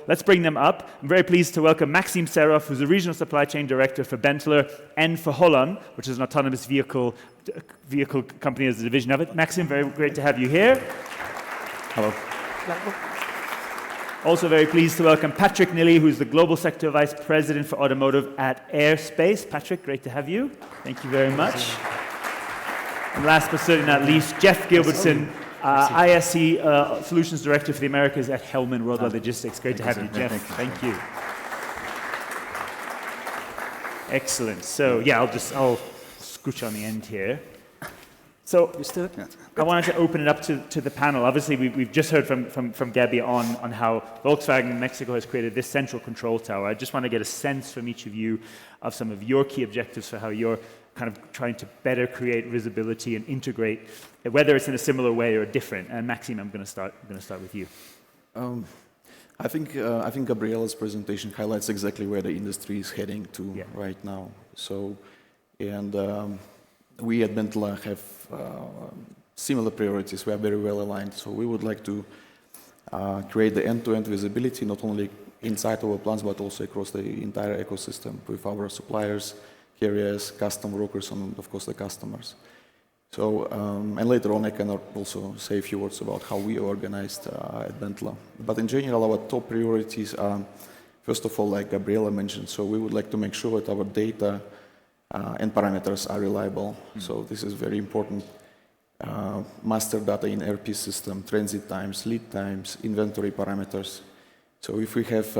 let's bring them up. I'm very pleased to welcome Maxim Serov, who's the Regional Supply Chain Director for Benteler and for Holland, which is an autonomous vehicle company as a division of it. Maxim, very great to have you here. Hello. Also very pleased to welcome Patrick Nilly, who's the Global Sector Vice President for Automotive at Airspace. Patrick, great to have you. Thank you very much. And last but certainly not least, Jeff Gilbertson, ISC Solutions Director for the Americas at Hellman Worldwide Logistics. Great to have you, Jeff. Thank you. Excellent. So yeah, I'll scooch on the end here. So I wanted to open it up to the panel. Obviously, we've just heard from Gabby on how Volkswagen Mexico has created this central control tower. I just want to get a sense from each of you of some of your key objectives for how you're kind of trying to better create visibility and integrate, whether it's in a similar way or different. And Maxime, I'm going to start with you. I think Gabriela's presentation highlights exactly where the industry is heading to right now. So, and we at Benteler have similar priorities. We are very well aligned. So we would like to create the end-to-end visibility, not only inside our plants, but also across the entire ecosystem with our suppliers, carriers, custom brokers, and of course the customers. So, and later on I can also say a few words about how we are organized at Benteler. But in general, our top priorities are, first of all, like Gabriela mentioned, so we would like to make sure that our data and parameters are reliable. So this is very important. Master data in ERP system, transit times, lead times, inventory parameters. So if we have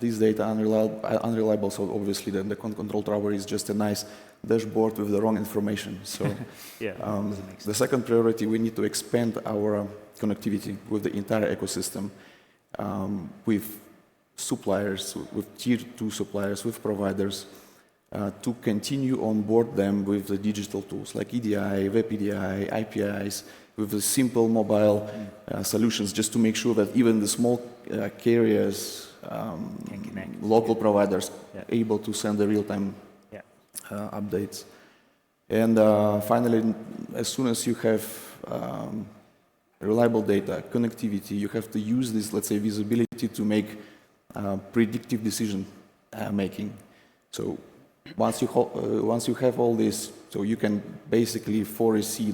this data unreliable, so obviously then the control tower is just a nice dashboard with the wrong information. So the second priority, we need to expand our connectivity with the entire ecosystem, with suppliers, with tier 2 suppliers, with providers, to continue on board them with the digital tools like EDI, Web EDI, APIs, with the simple mobile solutions, just to make sure that even the small carriers, local providers, able to send the real-time updates. And finally, as soon as you have reliable data, connectivity, you have to use this, let's say, visibility to make predictive decision making. So once you have all this, so you can basically foresee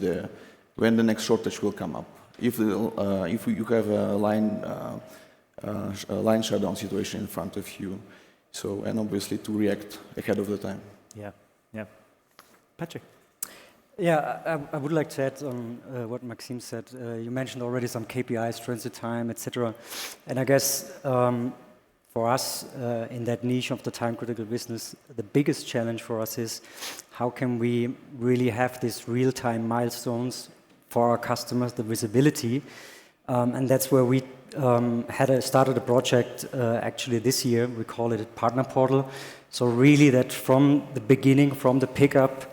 when the next shortage will come up. If you have a line shutdown situation in front of you, so and obviously to react ahead of the time. Yeah. Patrick. Yeah, I would like to add on what Maxime said. You mentioned already some KPIs, transit time, etc. And I guess for us in that niche of the time-critical business, the biggest challenge for us is how can we really have these real-time milestones for our customers, the visibility, and that's where we started a project actually this year. We call it a partner portal. So really that from the beginning, from the pickup,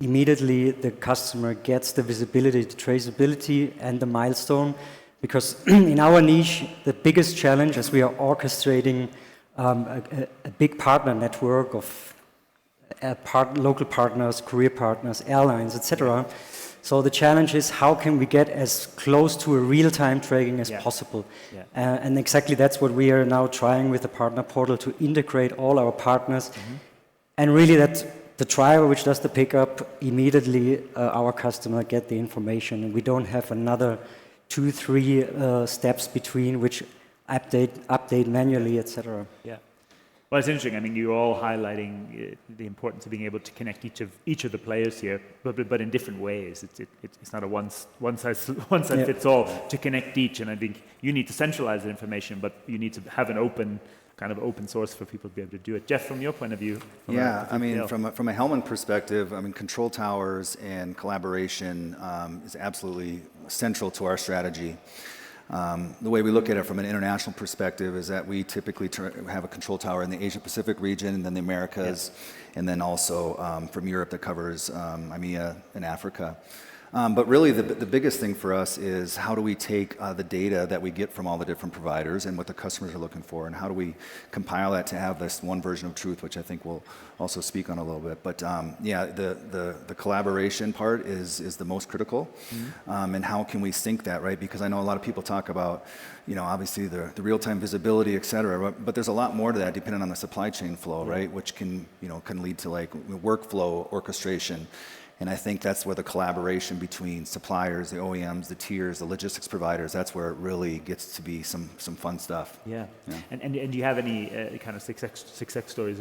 immediately the customer gets the visibility, the traceability, and the milestone. Because in our niche, the biggest challenge is we are orchestrating a big partner network of local partners, career partners, airlines, etc. So the challenge is how can we get as close to a real-time tracking as possible. And exactly that's what we are now trying with the partner portal, to integrate all our partners. And really that the driver which does the pickup, immediately our customer get the information, and we don't have another 2-3 steps between which update manually, etc. Well, it's interesting. I mean, you're all highlighting the importance of being able to connect each of the players here, but in different ways. It's not a one size fits all to connect each. And I think you need to centralize the information, but you need to have an open source for people to be able to do it. Jeff, from your point of view. Yeah, I mean, from a Hellman perspective, I mean, control towers and collaboration is absolutely central to our strategy. The way we look at it from an international perspective is that we typically have a control tower in the Asia-Pacific region, and then the Americas, and then also from Europe that covers EMEA and Africa. But really, the biggest thing for us is how do we take the data that we get from all the different providers and what the customers are looking for, and how do we compile that to have this one version of truth, which I think we'll also speak on a little bit. But yeah, the collaboration part is the most critical, and how can we sync that, right? Because I know a lot of people talk about, obviously the real-time visibility, et cetera, but there's a lot more to that depending on the supply chain flow, right? Which can lead to like workflow orchestration. And I think that's where the collaboration between suppliers, the OEMs, the tiers, the logistics providers, that's where it really gets to be some fun stuff. Yeah. And do you have any kind of success stories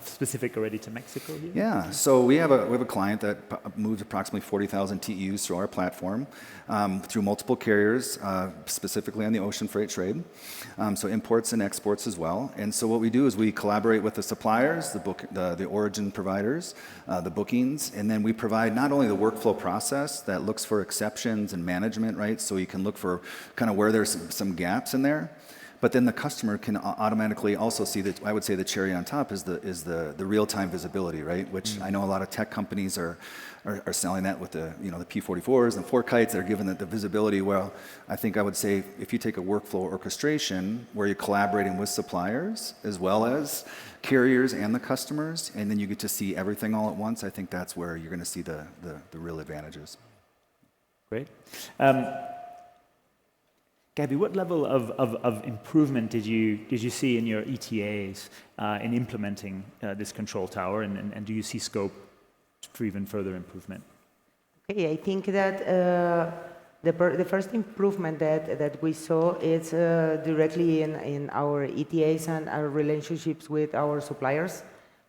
specific already to Mexico here? Yeah. So we have a client that moves approximately 40,000 TEUs through our platform through multiple carriers, specifically on the ocean freight trade. So imports and exports as well. And so what we do is we collaborate with the suppliers, the origin providers, the bookings, and then we provide not only the workflow process that looks for exceptions and management, right? So you can look for kind of where there's some gaps in there, but then the customer can automatically also see that. I would say the cherry on top is the real-time visibility, right? Which I know a lot of tech companies are selling that with the the P44s and 4Kites. They're giving the visibility. Well, I think I would say if you take a workflow orchestration where you're collaborating with suppliers as well as carriers and the customers, and then you get to see everything all at once, I think that's where you're going to see the real advantages. Great. Gabby, what level of improvement did you see in your ETAs in implementing this control tower, and do you see scope for even further improvement? Okay, I think that the first improvement that we saw is directly in our ETAs and our relationships with our suppliers,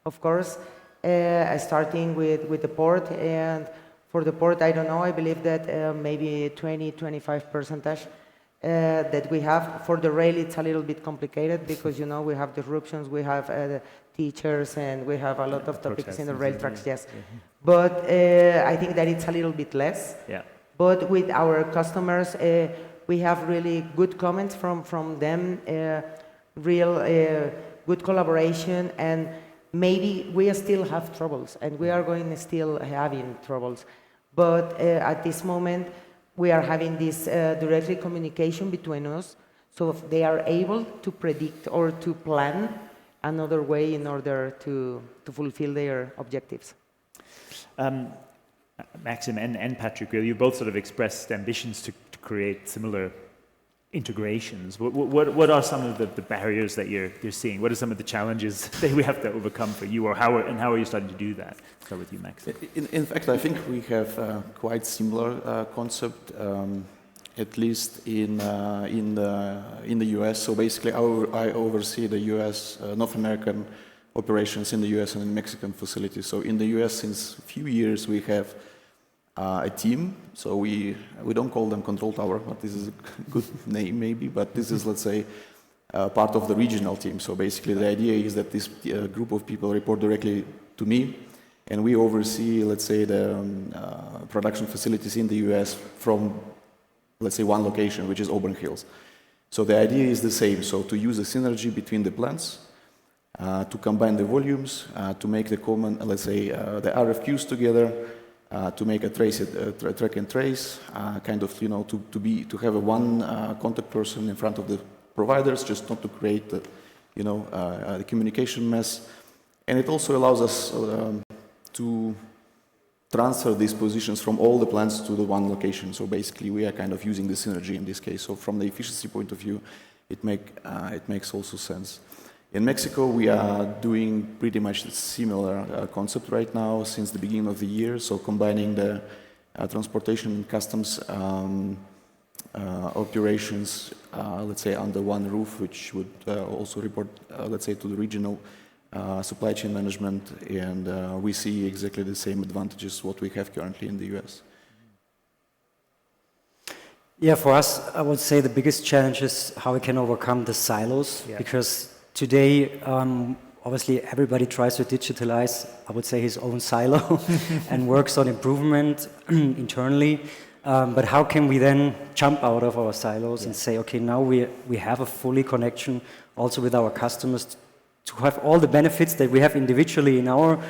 of course, starting with the port. And for the port, I don't know, I believe that maybe 20-25% that we have. For the rail, it's a little bit complicated because, we have disruptions, we have teachers, and we have a lot of topics in the rail tracks, yes. But I think that it's a little bit less. Yeah. But with our customers, we have really good comments from them, real good collaboration, and maybe we still have troubles, and we are going to still having troubles. But at this moment, we are having this directly communication between us, so they are able to predict or to plan another way in order to fulfill their objectives. Maxim and Patrick, you both sort of expressed ambitions to create similar integrations. What are some of the barriers that you're seeing? What are some of the challenges that we have to overcome for you, or how are you starting to do that? Start with you, Maxim. In fact, I think we have quite similar concept, at least in the US. So basically, I oversee the US North American operations in the US and in Mexican facilities. So in the US, since a few years, we have a team. So we don't call them control tower, but this is a good name maybe. But this is, let's say, part of the regional team. So basically, the idea is that this group of people report directly to me, and we oversee, let's say, the production facilities in the US from, let's say, one location, which is Auburn Hills. So the idea is the same. So to use the synergy between the plants, to combine the volumes, to make the common, let's say, the RFQs together, to make a track and trace, kind of, to have a one contact person in front of the providers, just not to create the, the communication mess. And it also allows us to transfer these positions from all the plants to the one location. So basically, we are kind of using the synergy in this case. So from the efficiency point of view, it makes also sense. In Mexico, we are doing pretty much a similar concept right now since the beginning of the year. So combining the transportation and customs operations, let's say, under one roof, which would also report, let's say, to the regional supply chain management. And we see exactly the same advantages what we have currently in the US. Yeah, for us, I would say the biggest challenge is how we can overcome the silos, because today, obviously, everybody tries to digitalize, I would say, his own silo and works on improvement internally. But how can we then jump out of our silos and say, okay, now we have a fully connection also with our customers to have all the benefits that we have individually in our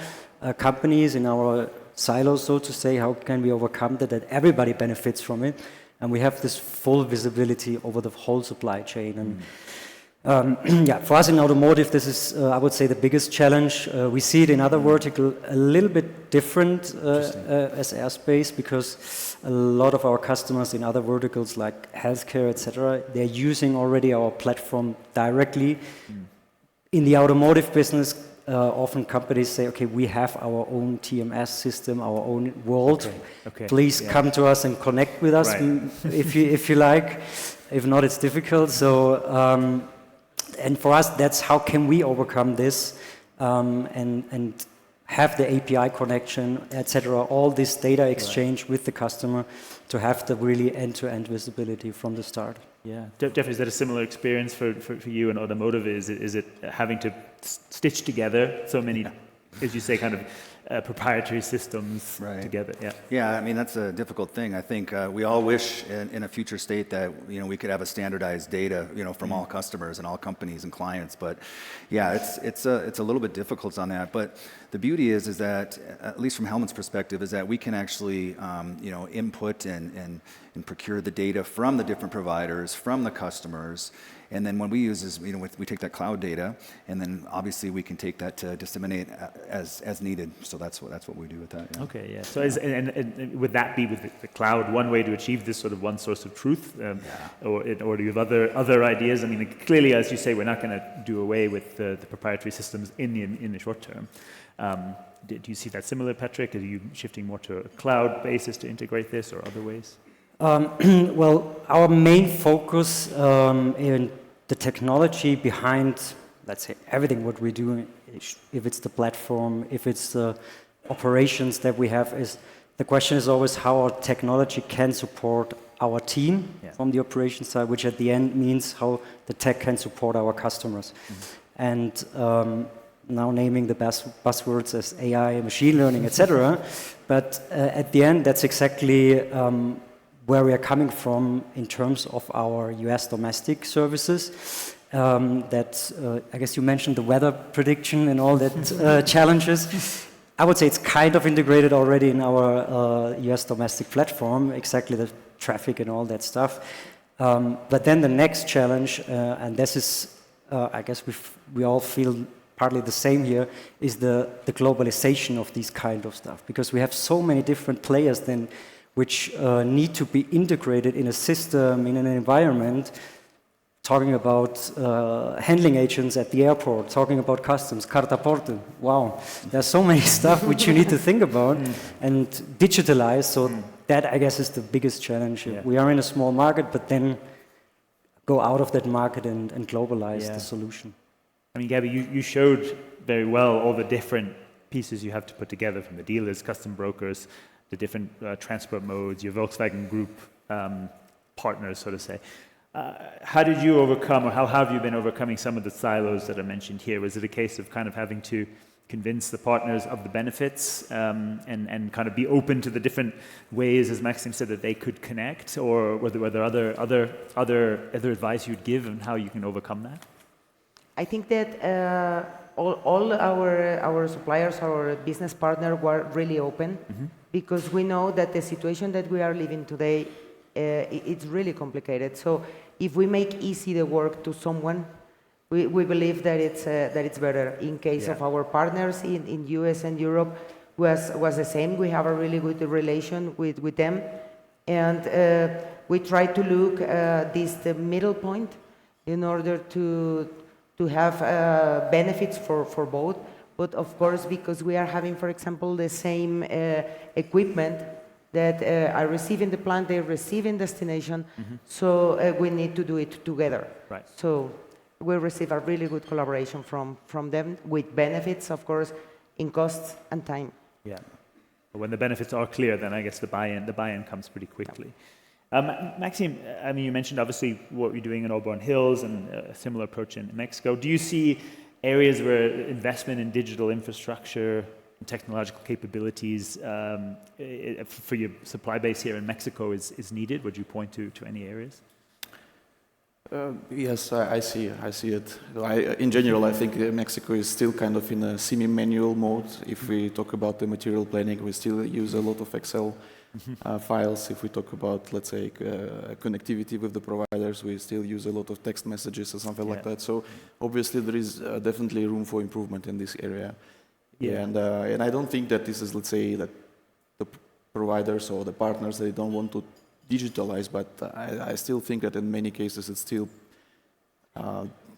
companies, in our silos, so to say. How can we overcome that everybody benefits from it? And we have this full visibility over the whole supply chain. And yeah, for us in automotive, this is, I would say, the biggest challenge. We see it in other verticals a little bit different as airspace, because a lot of our customers in other verticals like healthcare, etc., they're using already our platform directly. In the automotive business, often companies say, okay, we have our own TMS system, our own world. Okay. Please come to us and connect with us if you like. If not, it's difficult. So, and for us, that's how can we overcome this and have the API connection, etc., all this data exchange with the customer to have the really end-to-end visibility from the start. Yeah, definitely. Is that a similar experience for you in automotive? Is it having to stitch together so many, as you say, kind of proprietary systems together? Yeah. Yeah, I mean, that's a difficult thing. I think we all wish in a future state that, we could have a standardized data, from all customers and all companies and clients. But yeah, it's a little bit difficult on that. But the beauty is that, at least from Hellman's perspective, is that we can actually, input and procure the data from the different providers, from the customers. And then when we use is, we take that cloud data, and then obviously we can take that to disseminate as needed. So that's what we do with that. Yeah. Okay, yeah. So and would that be with the cloud one way to achieve this sort of one source of truth, or do you have other ideas? I mean, clearly, as you say, we're not going to do away with the proprietary systems in the short term. Do you see that similar, Patrick? Are you shifting more to a cloud basis to integrate this, or other ways? Well, our main focus in the technology behind, let's say, everything what we do, if it's the platform, if it's the operations that we have, is the question is always how our technology can support our team from the operations side, which at the end means how the tech can support our customers. And now naming the buzzwords as AI, machine learning, etc. But at the end, that's exactly where we are coming from in terms of our US domestic services. I guess you mentioned the weather prediction and all that challenges. I would say it's kind of integrated already in our US domestic platform, exactly the traffic and all that stuff. But then the next challenge, and this is, I guess we all feel partly the same here, is the globalization of these kind of stuff, because we have so many different players then which need to be integrated in a system, in an environment, talking about handling agents at the airport, talking about customs, cartaporte. Wow, there's so many stuff which you need to think about and digitalize. So that, I guess, is the biggest challenge. Yeah. We are in a small market, but then go out of that market and globalize the solution. I mean, Gabby, you showed very well all the different pieces you have to put together, from the dealers, custom brokers, the different transport modes, your Volkswagen Group partners, so to say. How did you overcome, or how have you been overcoming some of the silos that are mentioned here? Was it a case of kind of having to convince the partners of the benefits and kind of be open to the different ways, as Maxim said, that they could connect? Or were there other advice you'd give on how you can overcome that? I think that all our suppliers, our business partners were really open, because we know that the situation that we are living today, it's really complicated. So if we make easy the work to someone, we believe that it's better. In case of our partners in US and Europe, was the same. We have a really good relation with them, and we try to look the middle point in order to have benefits for both. But of course, because we are having, for example, the same equipment that I receive in the plant, they receive in destination, so we need to do it together. Right. So we receive a really good collaboration from them, with benefits, of course, in costs and time. Yeah. When the benefits are clear, then I guess the buy-in comes pretty quickly. Maxime, I mean, you mentioned obviously what you're doing in Auburn Hills and a similar approach in Mexico. Do you see areas where investment in digital infrastructure and technological capabilities for your supply base here in Mexico is needed? Would you point to any areas? Yes, I see it. In general, I think Mexico is still kind of in a semi-manual mode. If we talk about the material planning, we still use a lot of Excel files. If we talk about, let's say, connectivity with the providers, we still use a lot of text messages or something like that. So obviously there is definitely room for improvement in this area. And I don't think that this is, let's say, that the providers or the partners, they don't want to digitalize, but I still think that in many cases it's still,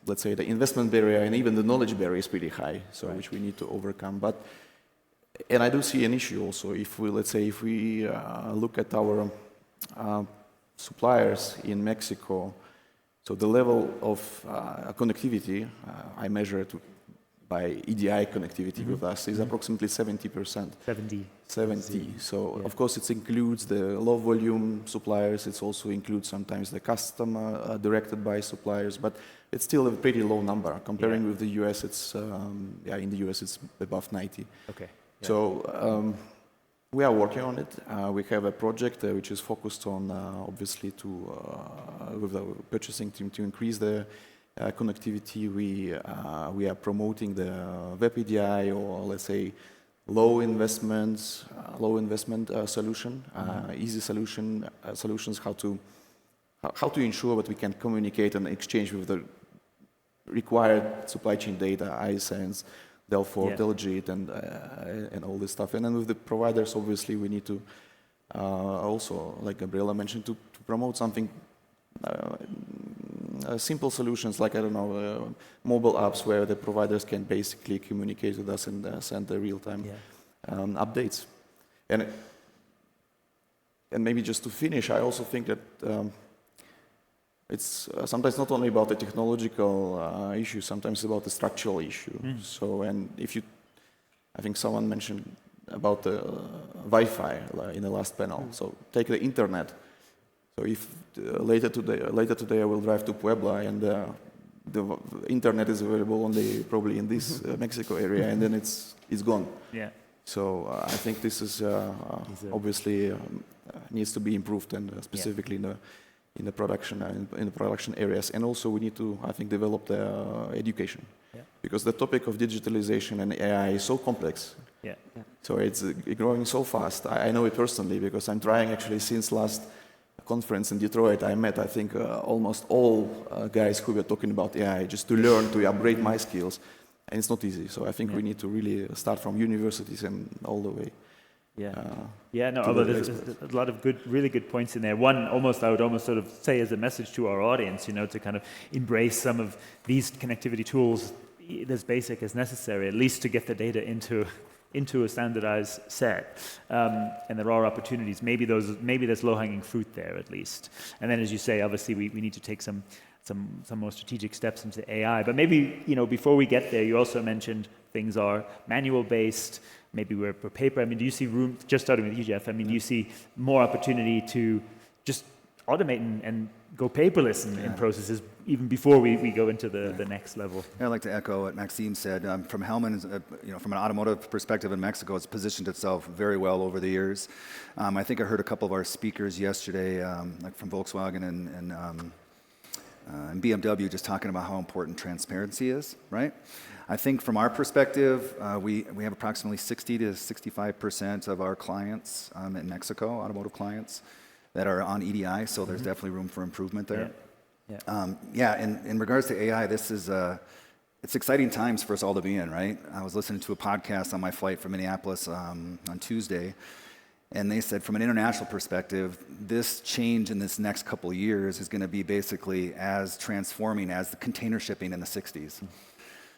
let's say, the investment barrier and even the knowledge barrier is pretty high, so which we need to overcome. And I do see an issue also if we, let's say, if we look at our suppliers in Mexico, so the level of connectivity, I measure it by EDI connectivity with us is approximately 70%. 70. So of course it includes the low volume suppliers. It also includes sometimes the customer directed by suppliers, but it's still a pretty low number. Comparing with the US, it's in the US it's above 90. Okay. Yeah. So we are working on it. We have a project which is focused on obviously with the purchasing team to increase the connectivity. We are promoting the web EDI, or let's say low investment solution, easy solutions how to ensure that we can communicate and exchange with the required supply chain data, iSense, Delfor, Delgit, and all this stuff. And then with the providers, obviously, we need to also, like Gabriela mentioned, to promote something. Simple solutions like, I don't know, mobile apps where the providers can basically communicate with us and send the real-time updates. And maybe just to finish, I also think that it's sometimes not only about the technological issue, sometimes about the structural issue. So, and I think someone mentioned about the Wi-Fi in the last panel. So take the internet. So if later today I will drive to Puebla and the internet is available only probably in this Mexico area, and then it's gone. Yeah. So I think this is obviously needs to be improved, and specifically in the production areas. And also we need to, I think, develop the education, because the topic of digitalization and AI is so complex. So it's growing so fast. I know it personally because I'm trying actually since last conference in Detroit. I met, I think, almost all guys who were talking about AI, just to learn, to upgrade my skills. And it's not easy. So I think we need to really start from universities and all the way. There's a lot of really good points in there. One, I would almost sort of say as a message to our audience, to kind of embrace some of these connectivity tools as basic as necessary, at least to get the data into a standardized set, and there are opportunities. Maybe there's low-hanging fruit there at least. And then, as you say, obviously we need to take some more strategic steps into AI. But maybe before we get there, you also mentioned things are manual-based. Maybe we're paper. I mean, do you see room? Just starting with you, Jeff. I mean, do you see more opportunity to just automate and go paperless in processes even before we go into the next level? I'd like to echo what Maxime said. From Hellman, from an automotive perspective in Mexico, it's positioned itself very well over the years. I think I heard a couple of our speakers yesterday, like from Volkswagen and BMW, just talking about how important transparency is, right? I think from our perspective, we have approximately 60 to 65% of our clients in Mexico, automotive clients, that are on EDI, so there's definitely room for improvement there. In regards to AI, this is it's exciting times for us all to be in, right? I was listening to a podcast on my flight from Minneapolis on Tuesday, and they said from an international perspective, this change in this next couple of years is going to be basically as transforming as the container shipping in the 60s.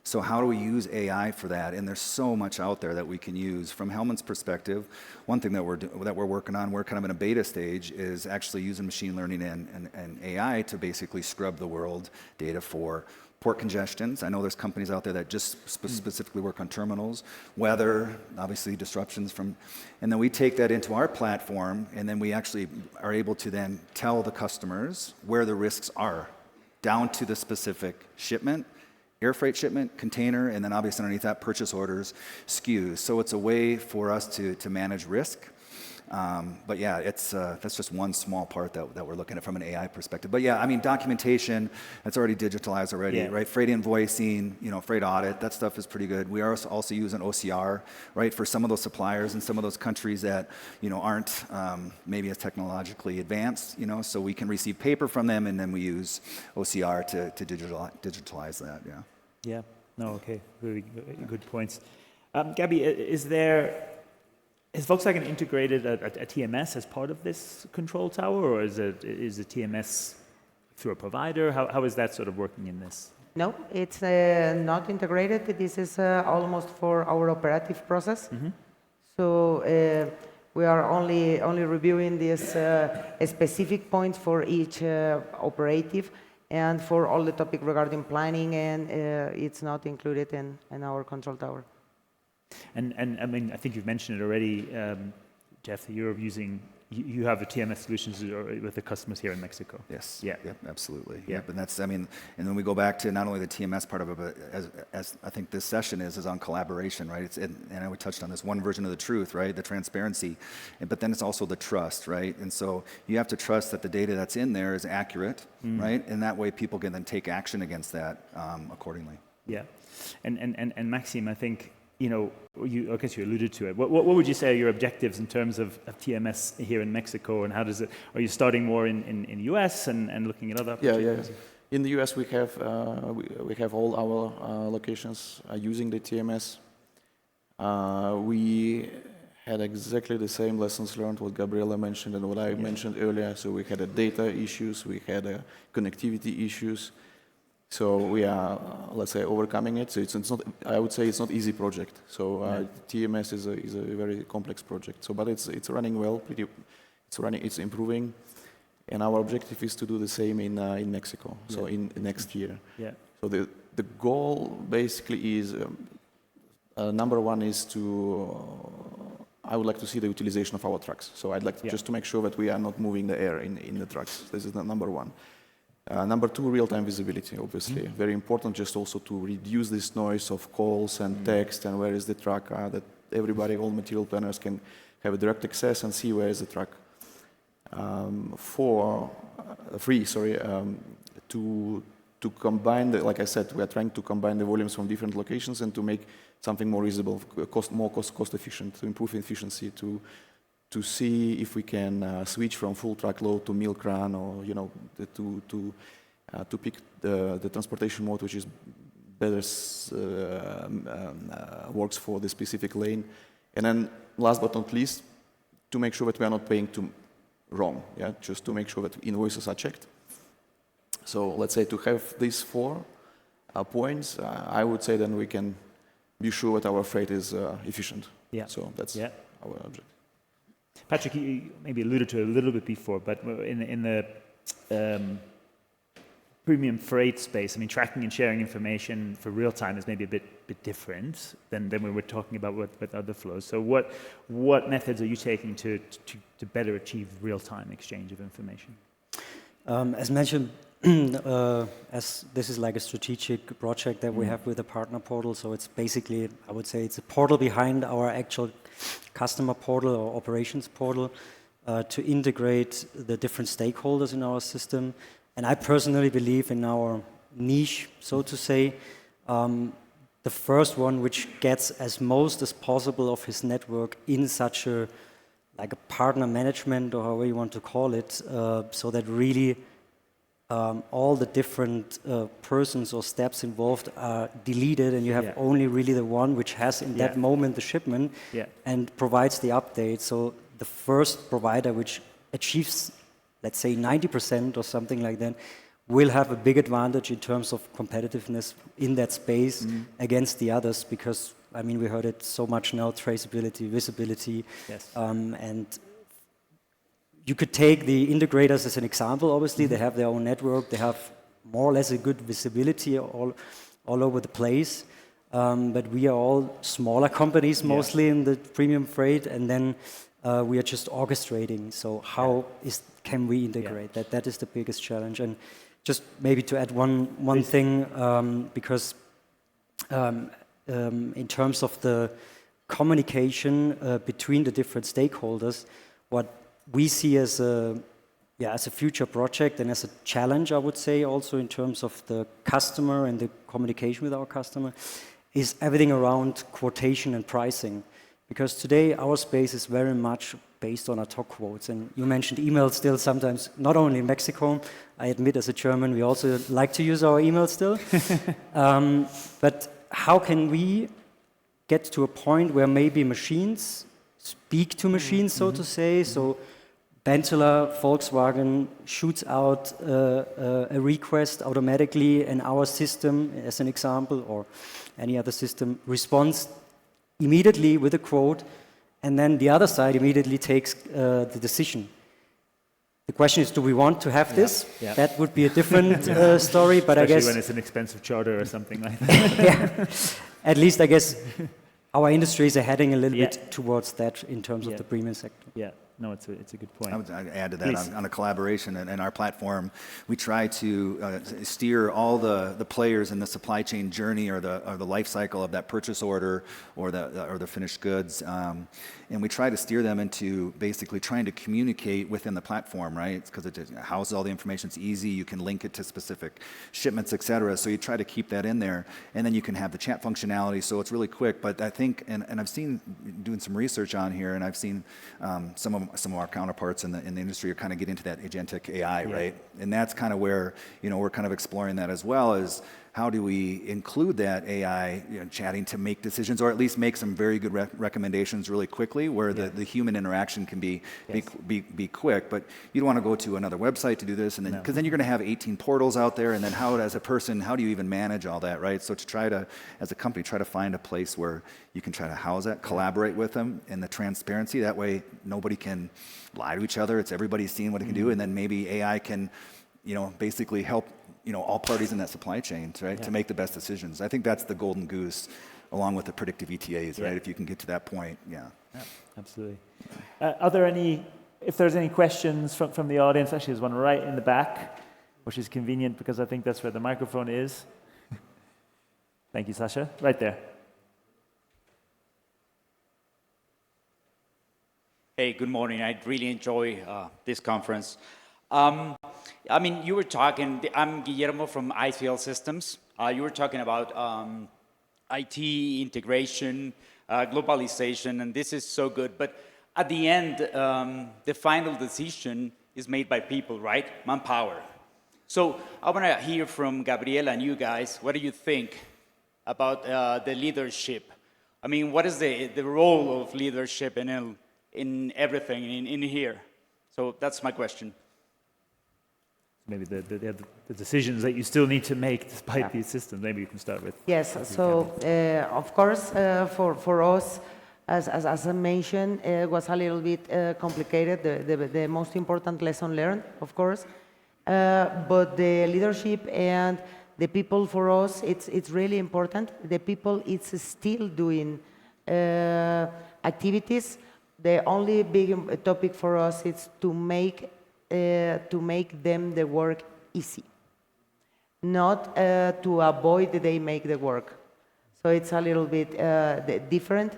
So how do we use AI for that? And there's so much out there that we can use. From Hellman's perspective, one thing that we're working on, we're kind of in a beta stage, is actually using machine learning and AI to basically scrub the world data for port congestions. I know there's companies out there that just specifically work on terminals, weather, obviously disruptions from, and then we take that into our platform, and then we actually are able to then tell the customers where the risks are, down to the specific shipment, air freight shipment, container, and then obviously underneath that, purchase orders, SKUs. So it's a way for us to manage risk. But yeah, that's just one small part that we're looking at from an AI perspective. But yeah, I mean, documentation, that's already digitalized already, right? Freight invoicing, freight audit, that stuff is pretty good. We are also using OCR, right, for some of those suppliers in some of those countries that, aren't maybe as technologically advanced, so we can receive paper from them, and then we use OCR to digitalize that, yeah. Yeah, no, okay, very good points. Gabby, has Volkswagen integrated a TMS as part of this control tower, or is the TMS through a provider? How is that sort of working in this? No, it's not integrated. This is almost for our operative process. So we are only reviewing these specific points for each operative, and for all the topic regarding planning, and it's not included in our control tower. And I mean, I think you've mentioned it already, Jeff, that you have the TMS solutions with the customers here in Mexico. Yes. Yeah. Yep, absolutely. Yeah. But that's, and then we go back to not only the TMS part of it, but as I think this session is on collaboration, right? And I touched on this one version of the truth, right? The transparency. But then it's also the trust, right? And so you have to trust that the data that's in there is accurate, right? And that way people can then take action against that accordingly. Yeah. And Maxime, I think, I guess you alluded to it. What would you say are your objectives in terms of TMS here in Mexico, and how does it? Are you starting more in US and looking at other opportunities? Yeah. In the US, we have all our locations using the TMS. We had exactly the same lessons learned what Gabriela mentioned and what I mentioned earlier. So we had data issues, we had connectivity issues. So we are, let's say, overcoming it. So it's not. I would say it's not easy project. So TMS is a very complex project. So, but it's running well. It's improving, and our objective is to do the same in Mexico. So in next year. Yeah. So the goal basically is number one is I would like to see the utilization of our trucks. So I'd like just to make sure that we are not moving the air in the trucks. This is the number one. Number two, real-time visibility, obviously. Very important, just also to reduce this noise of calls and text and where is the truck, that everybody, all material planners can have a direct access and see where is the truck. To combine, like I said, we are trying to combine the volumes from different locations and to make something more visible, more cost efficient, to improve efficiency, to see if we can switch from full truckload to milk run, or to pick the transportation mode which is better works for the specific lane, and then last but not least, to make sure that we are not paying too wrong. Yeah, just to make sure that invoices are checked. So let's say to have these 4 points, I would say then we can be sure that our freight is efficient. Yeah. So that's our objective. Patrick, you maybe alluded to it a little bit before, but in the premium freight space, I mean, tracking and sharing information for real time is maybe a bit different than when we're talking about with other flows. So what methods are you taking to better achieve real time exchange of information? As mentioned, as this is like a strategic project that we have with the partner portal, so it's basically, I would say, it's a portal behind our actual customer portal or operations portal to integrate the different stakeholders in our system. And I personally believe in our niche, so to say, the first one which gets as most as possible of his network in such a partner management, or however you want to call it, so that really all the different persons or steps involved are deleted, and you have only really the one which has in that moment the shipment and provides the update. So the first provider which achieves, let's say, 90% or something like that, will have a big advantage in terms of competitiveness in that space against the others, because, I mean, we heard it so much now, traceability, visibility, and you could take the integrators as an example. Obviously, they have their own network. They have more or less a good visibility all over the place. But we are all smaller companies, mostly in the premium freight, and then we are just orchestrating. So how can we integrate that? That is the biggest challenge. And just maybe to add one thing, because in terms of the communication between the different stakeholders, what we see as a future project and as a challenge, I would say, also in terms of the customer and the communication with our customer, is everything around quotation and pricing. Because today our space is very much based on ad hoc quotes. And you mentioned email still sometimes, not only in Mexico. I admit as a German, we also like to use our email still. But how can we get to a point where maybe machines speak to machines, so to say? So Benteler, Volkswagen shoots out a request automatically, and our system, as an example, or any other system, responds immediately with a quote, and then the other side immediately takes the decision. The question is, do we want to have this? Yeah. That would be a different story, but Especially I guess... when it's an expensive charter or something like that. Yeah. At least I guess our industries are heading a little bit towards that in terms of the premium sector. Yeah. No, it's a good point. I'd add to that on a collaboration and our platform. We try to steer all the players in the supply chain journey or the life cycle of that purchase order or the finished goods, and we try to steer them into basically trying to communicate within the platform, right? Because it houses all the information. It's easy. You can link it to specific shipments, et cetera. So you try to keep that in there, and then you can have the chat functionality. So it's really quick. But I think, and I've seen doing some research on here, and I've seen some of our counterparts in the industry are kind of getting into that agentic AI, right? And that's kind of where, we're kind of exploring that as well, is how do we include that AI chatting to make decisions, or at least make some very good recommendations really quickly, where the human interaction can be quick. But you don't want to go to another website to do this, and then because then you're going to have 18 portals out there, and then as a person, how do you even manage all that, right? So to try to, as a company, try to find a place where you can try to house that, collaborate with them, and the transparency. That way, nobody can lie to each other. It's everybody seeing what it can do, and then maybe AI can, basically help all parties in that supply chain, right, to make the best decisions. I think that's the golden goose, along with the predictive ETAs, right? If you can get to that point, yeah, absolutely. Are there if there's any questions from the audience? Actually, there's one right in the back, which is convenient because I think that's where the microphone is. Thank you, Sasha. Right there. Hey, good morning. I really enjoy this conference. You were talking, I'm Guillermo from ICL Systems. You were talking about IT integration, globalization, and this is so good. But at the end, the final decision is made by people, right? Manpower. So I want to hear from Gabriela and you guys, what do you think about the leadership? What is the role of leadership in everything in here? So that's my question. Maybe the decisions that you still need to make despite these systems. Maybe you can start with. Yes. So of course, for us, as I mentioned, it was a little bit complicated. The most important lesson learned, of course, but the leadership and the people for us, it's really important. The people, it's still doing activities. The only big topic for us is to make them the work easy, not to avoid they make the work. So it's a little bit different,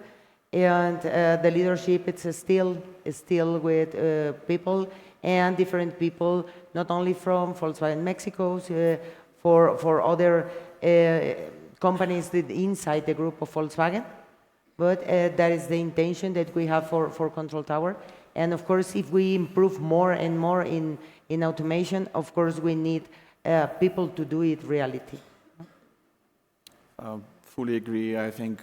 and the leadership it's still with people and different people, not only from Volkswagen Mexico, for other companies inside the group of Volkswagen, but that is the intention that we have for Control Tower. And of course, if we improve more and more in automation, of course, we need people to do it reality. Fully agree. I think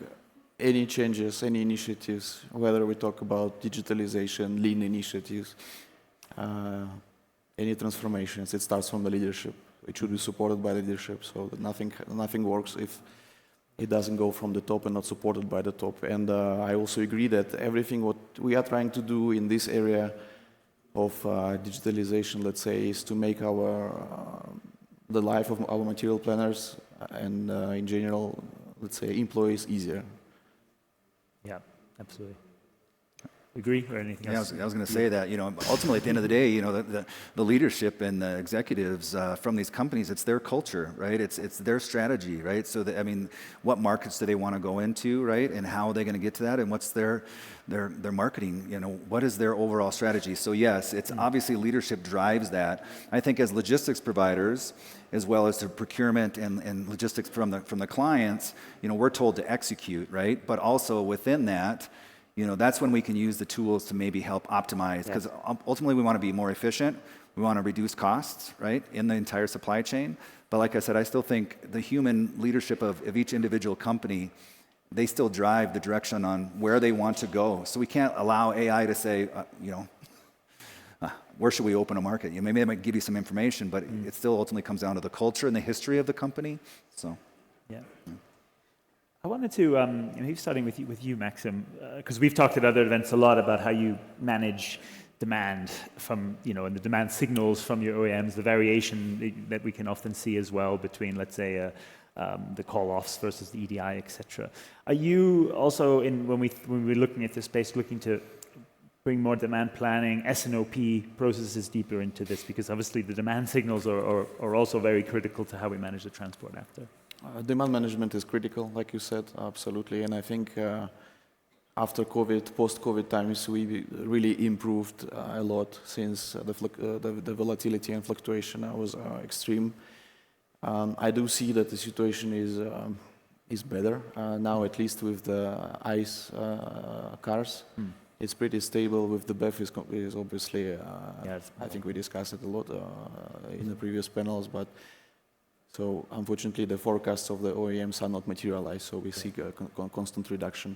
any changes, any initiatives, whether we talk about digitalization, lean initiatives, any transformations, it starts from the leadership. It should be supported by leadership, so that nothing works if it doesn't go from the top and not supported by the top. And I also agree that everything what we are trying to do in this area of digitalization, let's say, is to make the life of our material planners and in general, let's say, employees easier. Yeah, absolutely. agree or anything Yeah, else? I was going to say that, ultimately at the end of the day, the leadership and the executives from these companies, it's their culture, right? It's their strategy, right? So that, what markets do they want to go into, right? And how are they going to get to that? And what's their marketing, what is their overall strategy? So yes, it's obviously leadership drives that. I think as logistics providers, as well as the procurement and logistics from the clients, we're told to execute, right? But also within that, that's when we can use the tools to maybe help optimize, because ultimately we want to be more efficient. We want to reduce costs, right, in the entire supply chain. But like I said, I still think the human leadership of each individual company, they still drive the direction on where they want to go. So we can't allow AI to say, where should we open a market? Maybe they might give you some information, but it still ultimately comes down to the culture and the history of the company. So, yeah. I wanted to, maybe starting with you, Maxim, because we've talked at other events a lot about how you manage demand from, and the demand signals from your OEMs, the variation that we can often see as well between, let's say, the call-offs versus the EDI, etc. Are you also, when we're looking at this space, looking to bring more demand planning, S&OP processes deeper into this? Because obviously the demand signals are also very critical to how we manage the transport after. Demand management is critical, like you said, absolutely. And I think after COVID, post-COVID times, we really improved a lot since the volatility and fluctuation was extreme. I do see that the situation is better now, at least with the ICE cars. It's pretty stable. With the BEV is obviously, I think we discussed it a lot in the previous panels, but so unfortunately the forecasts of the OEMs are not materialized, so we see a constant reduction.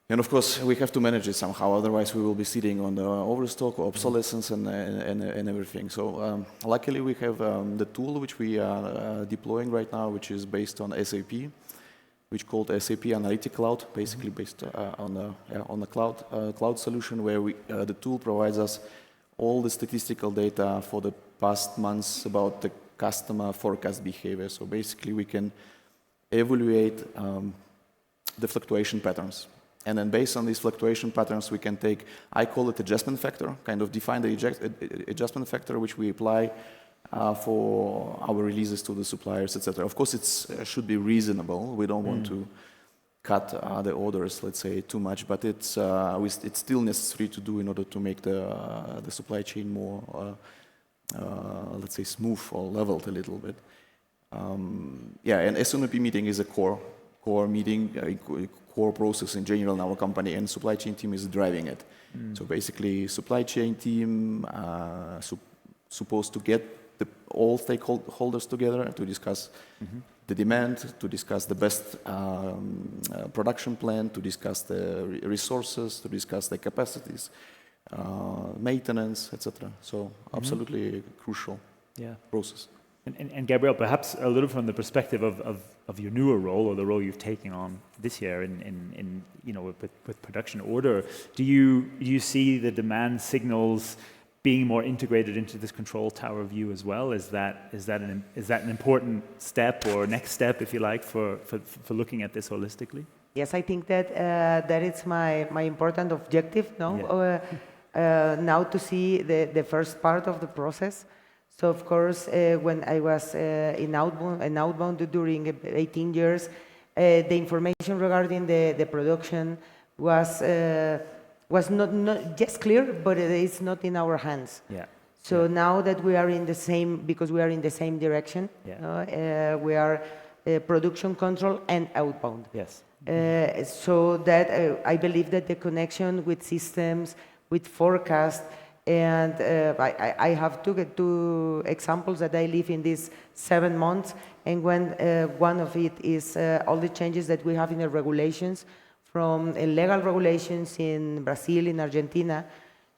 And of course we have to manage it somehow, otherwise we will be sitting on the overstock, obsolescence and everything. So luckily we have the tool which we are deploying right now, which is based on SAP, which is called SAP Analytic Cloud, basically based on the cloud solution, where the tool provides us all the statistical data for the past months about the customer forecast behavior. So basically we can evaluate the fluctuation patterns. And then based on these fluctuation patterns, we can take, I call it adjustment factor, kind of define the adjustment factor which we apply for our releases to the suppliers, etc. Of course, it should be reasonable. We don't want to cut the orders, let's say, too much, but it's still necessary to do in order to make the supply chain more, let's say, smooth or leveled a little bit. And S&OP meeting is a core meeting, core process in general in our company, and supply chain team is driving it. So basically, supply chain team supposed to get all stakeholders together to discuss the demand, to discuss the best production plan, to discuss the resources, to discuss the capacities, maintenance, etc. So absolutely crucial process. And Gabriel, perhaps a little from the perspective of your newer role, or the role you've taken on this year in with production order, do you see the demand signals being more integrated into this control tower view as well? Is that an important step or next step, if you like, for looking at this holistically? Yes, I think that that is my important objective now to see the first part of the process. So of course, when I was in outbound during 18 years, the information regarding the production was not just clear, but it is not in our hands. Yeah. So now that we are in the same, because we are in the same direction, we are production control and outbound. Yes. So that I believe that the connection with systems, with forecast, and I have two examples that I live in these 7 months, and when one of it is all the changes that we have in the regulations, from legal regulations in Brazil, in Argentina.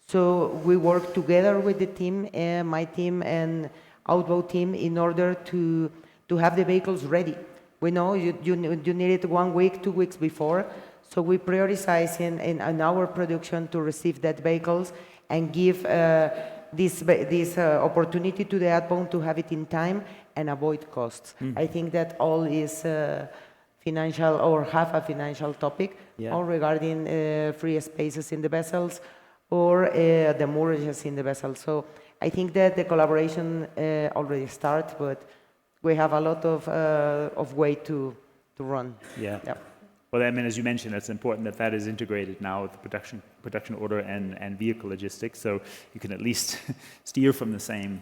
So we work together with the team, my team and outbound team, in order to have the vehicles ready. We know you need it 1 week, 2 weeks before, so we prioritize in our production to receive that vehicles and give this opportunity to the outbound to have it in time and avoid costs. I think that all is financial or have a financial topic, Yeah. or regarding free spaces in the vessels, or the moorages in the vessel. So I think that the collaboration already starts, but we have a lot of way to run. Yeah. Yep. Well, I mean, as you mentioned, it's important that that is integrated now with the production order and vehicle logistics, so you can at least steer from the same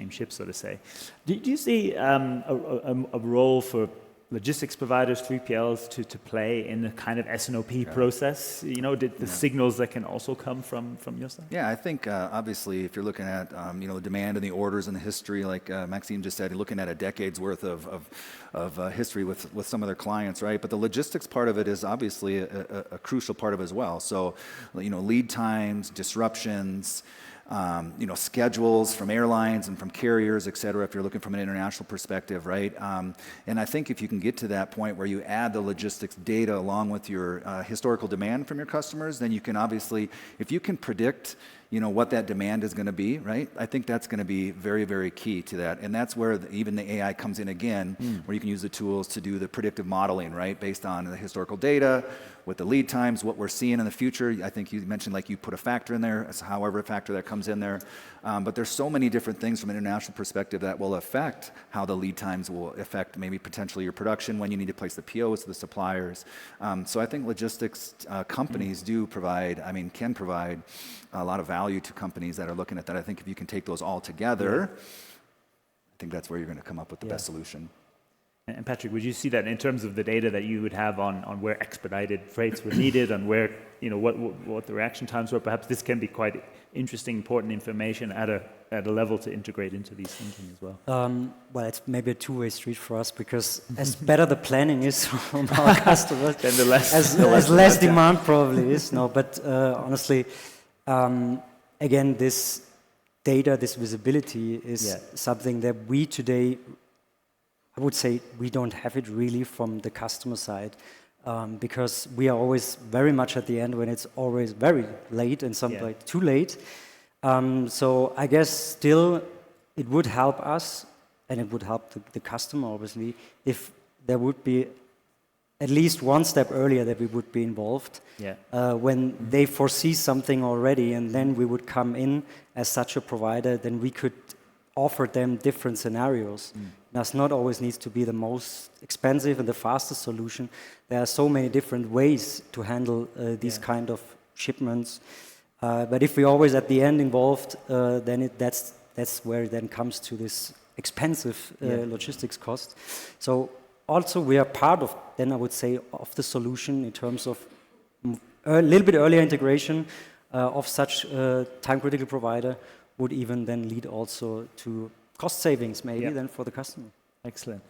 ship, so to say. Do you see a role for logistics providers, 3PLs, to play in the kind of S&OP process? You know, the signals that can also come from your side? Yeah, I think obviously if you're looking at the demand and the orders and the history, like Maxime just said, you're looking at a decade's worth of history with some of their clients, right? But the logistics part of it is obviously a crucial part of it as well. So, lead times, disruptions, schedules from airlines and from carriers, et cetera, if you're looking from an international perspective, right? And I think if you can get to that point where you add the logistics data along with your historical demand from your customers, then you can obviously, if you can predict what that demand is going to be, right? I think that's going to be very, very key to that. And that's where even the AI comes in again, where you can use the tools to do the predictive modeling, right? Based on the historical data, with the lead times, what we're seeing in the future. I think you mentioned like you put a factor in there, however a factor that comes in there. But there's so many different things from an international perspective that will affect how the lead times will affect maybe potentially your production, when you need to place the POs to the suppliers. So I think logistics companies can provide a lot of value to companies that are looking at that. I think if you can take those all together, I think that's where you're going to come up with the best solution. And Patrick, would you see that in terms of the data that you would have on where expedited freights were needed, on where, what the reaction times were? Perhaps this can be quite interesting, important information at a level to integrate into these thinking as well. Well, it's maybe a two-way street for us, because as better the planning is from our customers, then the less, as less demand probably is. No, but honestly, again, this data, this visibility is something that we today, I would say, we don't have it really from the customer side, because we are always very much at the end when it's always very late and sometimes too late. So I guess still it would help us, and it would help the customer obviously, if there would be at least one step earlier that we would be involved when they foresee something already, and then we would come in as such a provider, then we could offer them different scenarios. Does not always needs to be the most expensive and the fastest solution. There are so many different ways to handle these kind of shipments. But if we always at the end involved, then that's where it then comes to this expensive logistics cost. So also we are part of, then I would say, of the solution in terms of a little bit earlier integration of such a time-critical provider would even then lead also to cost savings maybe then for the customer. Excellent.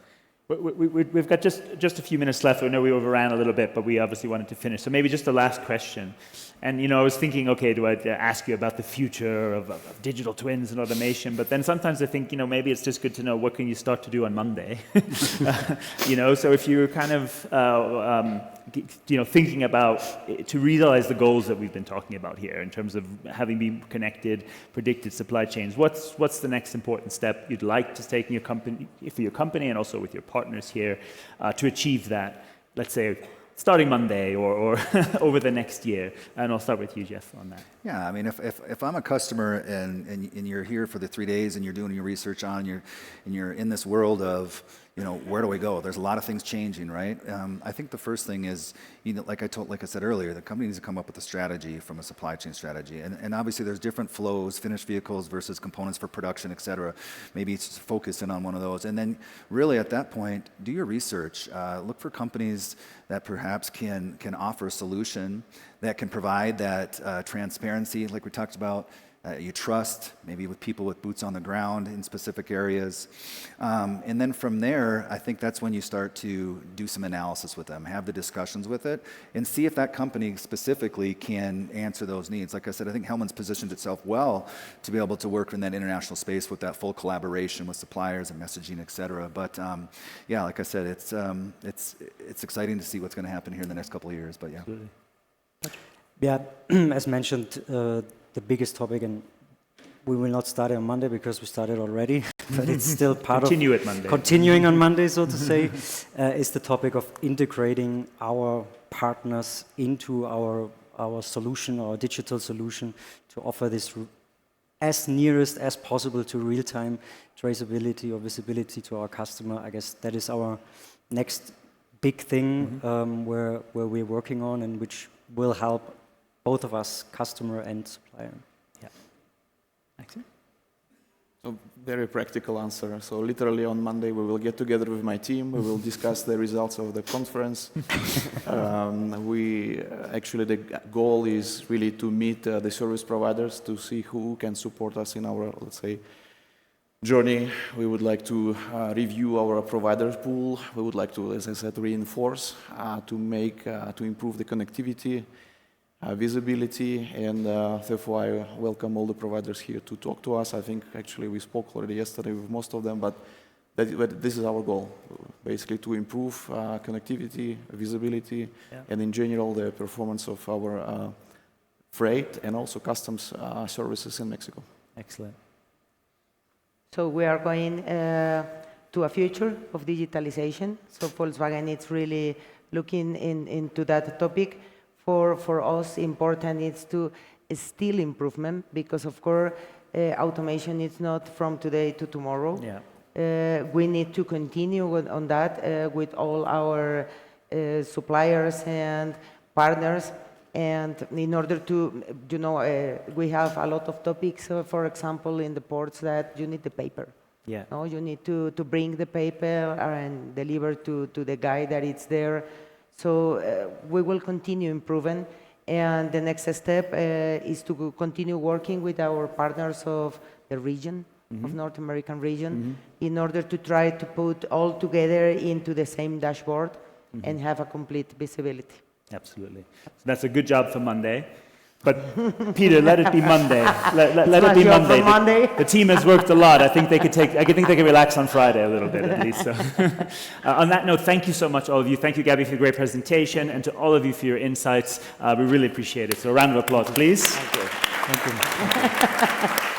We've got just a few minutes left. I know we overran a little bit, but we obviously wanted to finish. So maybe just the last question. And I was thinking, okay, do I ask you about the future of digital twins and automation? But then sometimes I think, maybe it's just good to know what can you start to do on Monday. So if you're kind of thinking about to realize the goals that we've been talking about here in terms of having been connected, predicted supply chains, what's the next important step you'd like to take in for your company and also with your partners here to achieve that, let's say, starting Monday or over the next year? And I'll start with you, Jeff, on that. Yeah, I mean, if I'm a customer and you're here for the 3 days and you're doing your research and you're in this world of, where do we go? There's a lot of things changing, right? I think the first thing is, like I said earlier, the company needs to come up with a strategy from a supply chain strategy. And obviously there's different flows, finished vehicles versus components for production, et cetera. Maybe it's focusing on one of those. And then really at that point, do your research. Look for companies that perhaps can offer a solution that can provide that transparency, like we talked about, you trust, maybe with people with boots on the ground in specific areas. And then from there, I think that's when you start to do some analysis with them, have the discussions with it, and see if that company specifically can answer those needs. Like I said, I think Hellman's positioned itself well to be able to work in that international space with that full collaboration with suppliers and messaging, et cetera. But like I said, it's exciting to see what's going to happen here in the next couple of years. But Absolutely. Yeah, as mentioned, the biggest topic, and we will not start it on Monday because we started already, but it's still part Continue of it Monday. continuing on Monday, so to say, is the topic of integrating our partners into our solution, our digital solution, to offer this as nearest as possible to real-time traceability or visibility to our customer. I guess that is our next big thing where we're working on, and which will help both of us, customer and supplier. Yeah. Excellent. So very practical answer. So literally on Monday we will get together with my team. We will discuss the results of the conference. Actually the goal is really to meet the service providers to see who can support us in our, let's say, journey. We would like to review our provider pool. We would like to, as I said, reinforce to improve the connectivity, visibility, and therefore I welcome all the providers here to talk to us. I think actually we spoke already yesterday with most of them, but this is our goal, basically to improve connectivity, visibility, and in general the performance of our freight and also customs services in Mexico. Excellent. So we are going to a future of digitalization. So Volkswagen is really looking into that topic. For us, important is to still improvement, because of course automation is not from today to tomorrow. Yeah. We need to continue on that with all our suppliers and partners. And in order to, we have a lot of topics, for example, in the ports that you need the paper. Yeah. No, you need to bring the paper and deliver to the guy that it's there. So we will continue improving, and the next step is to continue working with our partners of the region, of North American region, in order to try to put all together into the same dashboard and have a complete visibility. Absolutely. So that's a good job for Monday. But Peter, let it be Monday. Let it be Monday. Monday. The team has worked a lot. I think they could relax on Friday a little bit at least. So. On that note, thank you so much, all of you. Thank you, Gabby, for the great presentation, and to all of you for your insights. We really appreciate it. So a round of applause, please. Thank you. Thank you.